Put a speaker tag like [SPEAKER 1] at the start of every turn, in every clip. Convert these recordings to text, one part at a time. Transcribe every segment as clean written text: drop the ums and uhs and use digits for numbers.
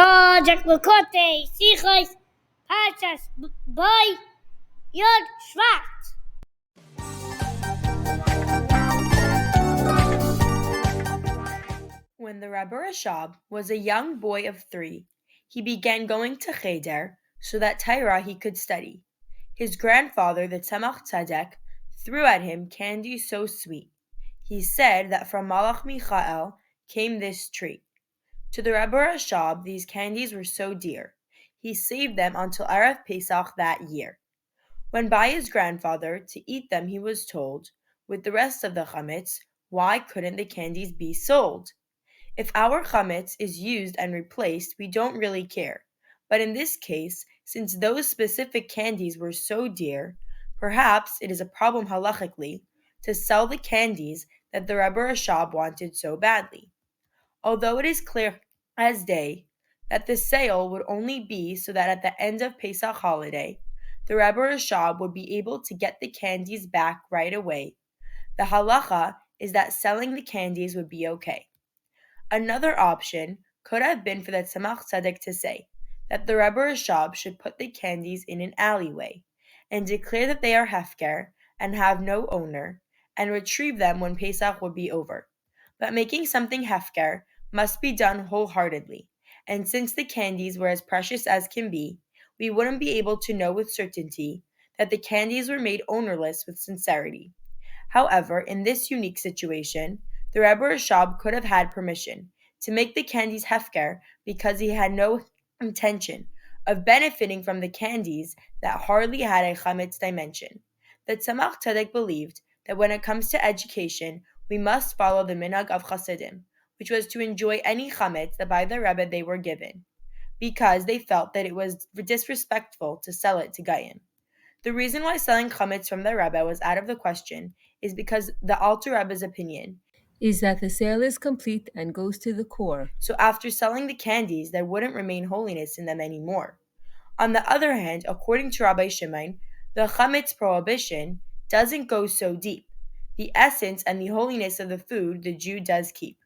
[SPEAKER 1] Project Lakote, Sichos, Pachas, Boy, Yod, Shevat.
[SPEAKER 2] When the Rebbe Rashab was a young boy of 3, he began going to Cheder so that Torah he could study. His grandfather, the Tzemach Tzedek, threw at him candy so sweet. He said that from Malach Michael came this treat. To the Rebbe Rashab, these candies were so dear. He saved them until Erev Pesach that year. When by his grandfather to eat them, he was told, with the rest of the chametz, why couldn't the candies be sold? If our chametz is used and replaced, we don't really care. But in this case, since those specific candies were so dear, perhaps it is a problem halachically to sell the candies that the Rebbe Rashab wanted so badly. Although it is clear as day that the sale would only be so that at the end of Pesach holiday, the Rebbe Rashab would be able to get the candies back right away. The halacha is that selling the candies would be okay. Another option could have been for the Tzemach Tzedek to say that the Rebbe Rashab should put the candies in an alleyway and declare that they are hefker and have no owner, and retrieve them when Pesach would be over. But making something hefker must be done wholeheartedly, and since the candies were as precious as can be, we wouldn't be able to know with certainty that the candies were made ownerless with sincerity. However, in this unique situation, the Rebbe Rashab could have had permission to make the candies hefker because he had no intention of benefiting from the candies that hardly had a chametz dimension. The Tzemach Tzedek believed that when it comes to education, we must follow the minhag of Chasidim, which was to enjoy any chametz that by the Rebbe they were given, because they felt that it was disrespectful to sell it to Goyim. The reason why selling chametz from the Rebbe was out of the question is because the Alter Rebbe's opinion
[SPEAKER 3] is that the sale is complete and goes to the core.
[SPEAKER 2] So after selling the candies, there wouldn't remain holiness in them anymore. On the other hand, according to Rabbi Shimon, the chametz prohibition doesn't go so deep. The essence and the holiness of the food the Jew does keep.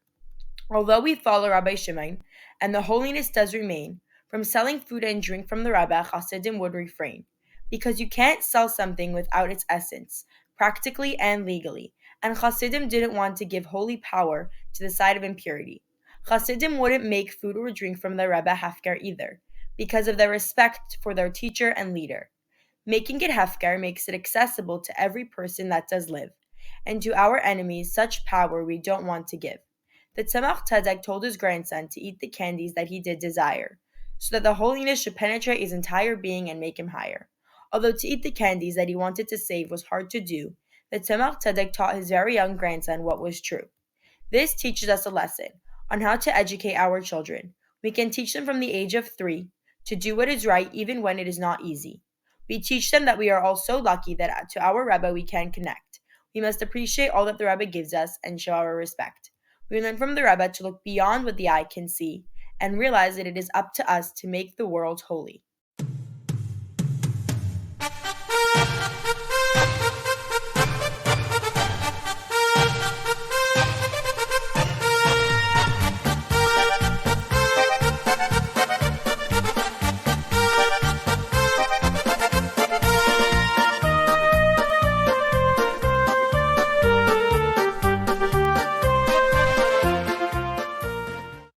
[SPEAKER 2] Although we follow Rabbi Shimon, and the holiness does remain, from selling food and drink from the Rabbi, Hasidim would refrain. Because you can't sell something without its essence, practically and legally, and Hasidim didn't want to give holy power to the side of impurity. Hasidim wouldn't make food or drink from the Rebbe hefker either, because of their respect for their teacher and leader. Making it hefker makes it accessible to every person that does live, and to our enemies such power we don't want to give. The Tzemach Tzedek told his grandson to eat the candies that he did desire, so that the holiness should penetrate his entire being and make him higher. Although to eat the candies that he wanted to save was hard to do, the Tzemach Tzedek taught his very young grandson what was true. This teaches us a lesson on how to educate our children. We can teach them from the age of 3 to do what is right even when it is not easy. We teach them that we are all so lucky that to our Rebbe we can connect. We must appreciate all that the Rebbe gives us and show our respect. We learn from the Rebbe to look beyond what the eye can see and realize that it is up to us to make the world holy.